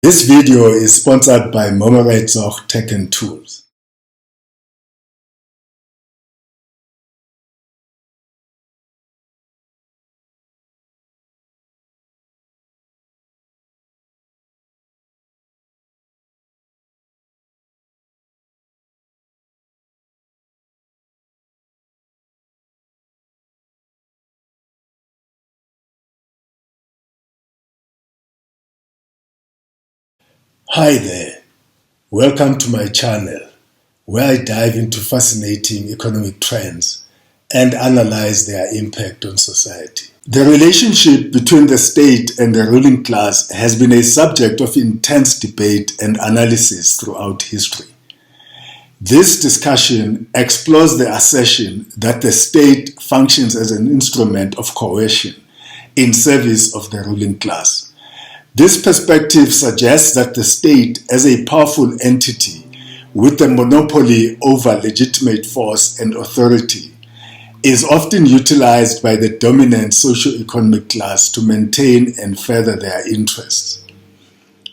This video is sponsored by Momoretsoch Tech and Tools. Hi there, welcome to my channel where I dive into fascinating economic trends and analyze their impact on society. The relationship between the state and the ruling class has been a subject of intense debate and analysis throughout history. This discussion explores the assertion that the state functions as an instrument of coercion in service of the ruling class. This perspective suggests that the state, as a powerful entity with a monopoly over legitimate force and authority, is often utilized by the dominant socioeconomic class to maintain and further their interests.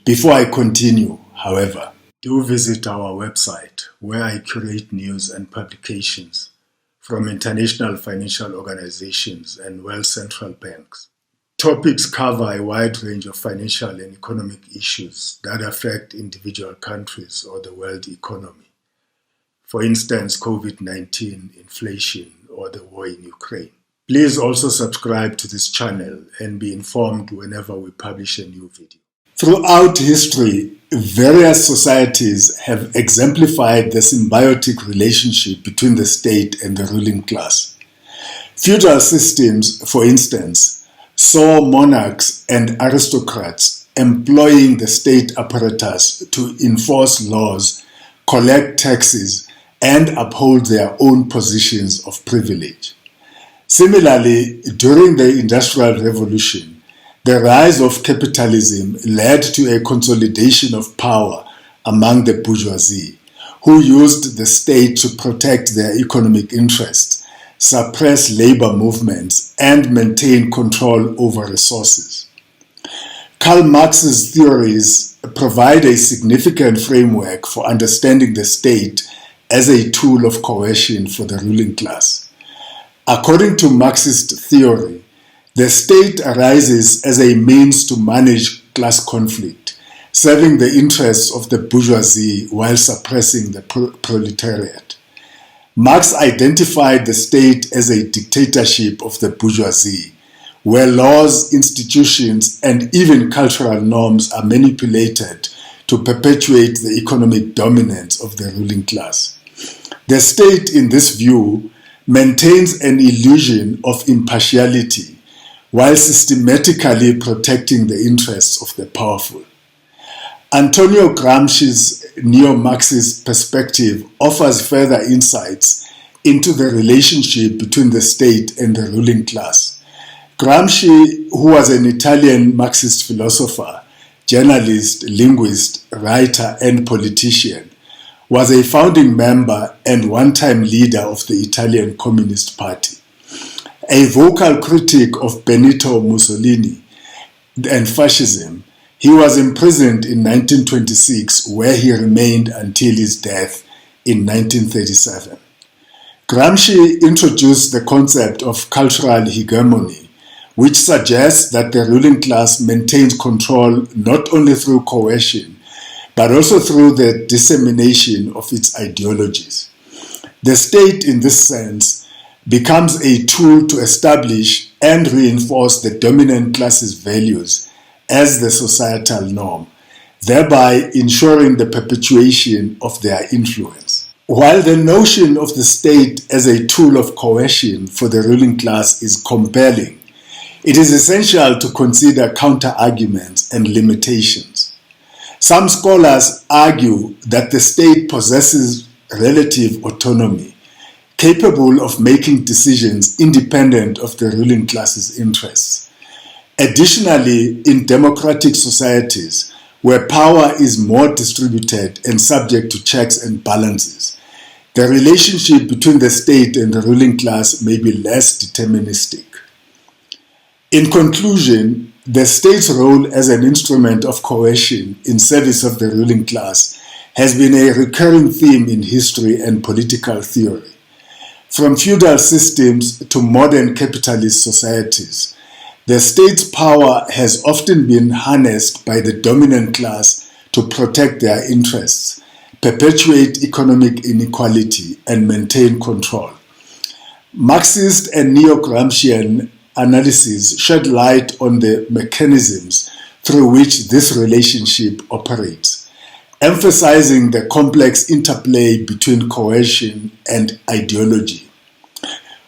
Before I continue, however, do visit our website where I curate news and publications from international financial organizations and world central banks. Topics cover a wide range of financial and economic issues that affect individual countries or the world economy. For instance, COVID-19, inflation, or the war in Ukraine. Please also subscribe to this channel and be informed whenever we publish a new video. Throughout history, various societies have exemplified the symbiotic relationship between the state and the ruling class. Feudal systems, for instance, saw monarchs and aristocrats employing the state apparatus to enforce laws, collect taxes, and uphold their own positions of privilege. Similarly, during the Industrial Revolution, the rise of capitalism led to a consolidation of power among the bourgeoisie, who used the state to protect their economic interests, suppress labor movements, and maintain control over resources. Karl Marx's theories provide a significant framework for understanding the state as a tool of coercion for the ruling class. According to Marxist theory, the state arises as a means to manage class conflict, serving the interests of the bourgeoisie while suppressing the proletariat. Marx identified the state as a dictatorship of the bourgeoisie, where laws, institutions, and even cultural norms are manipulated to perpetuate the economic dominance of the ruling class. The state, in this view, maintains an illusion of impartiality while systematically protecting the interests of the powerful. Antonio Gramsci's neo-Marxist perspective offers further insights into the relationship between the state and the ruling class. Gramsci, who was an Italian Marxist philosopher, journalist, linguist, writer, and politician, was a founding member and one-time leader of the Italian Communist Party. A vocal critic of Benito Mussolini and fascism, he was imprisoned in 1926, where he remained until his death in 1937. Gramsci introduced the concept of cultural hegemony, which suggests that the ruling class maintains control not only through coercion, but also through the dissemination of its ideologies. The state, in this sense, becomes a tool to establish and reinforce the dominant class's values as the societal norm, thereby ensuring the perpetuation of their influence. While the notion of the state as a tool of coercion for the ruling class is compelling, it is essential to consider counter-arguments and limitations. Some scholars argue that the state possesses relative autonomy, capable of making decisions independent of the ruling class's interests. Additionally, in democratic societies, where power is more distributed and subject to checks and balances, the relationship between the state and the ruling class may be less deterministic. In conclusion, the state's role as an instrument of coercion in service of the ruling class has been a recurring theme in history and political theory. From feudal systems to modern capitalist societies, the state's power has often been harnessed by the dominant class to protect their interests, perpetuate economic inequality, and maintain control. Marxist and neo-Gramscian analysis shed light on the mechanisms through which this relationship operates, emphasizing the complex interplay between coercion and ideology.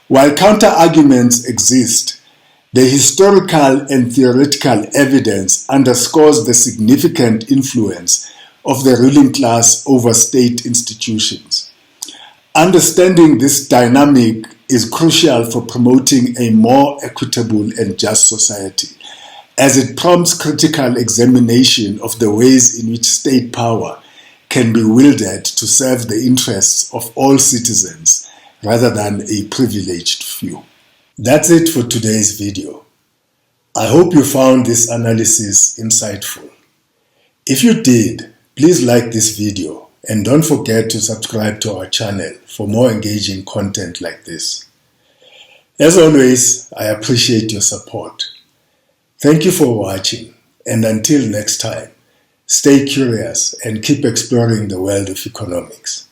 While counter-arguments exist, the historical and theoretical evidence underscores the significant influence of the ruling class over state institutions. Understanding this dynamic is crucial for promoting a more equitable and just society, as it prompts critical examination of the ways in which state power can be wielded to serve the interests of all citizens rather than a privileged few. That's it for today's video. I hope you found this analysis insightful. If you did, please like this video and don't forget to subscribe to our channel for more engaging content like this. As always, I appreciate your support. Thank you for watching, and until next time, stay curious and keep exploring the world of economics.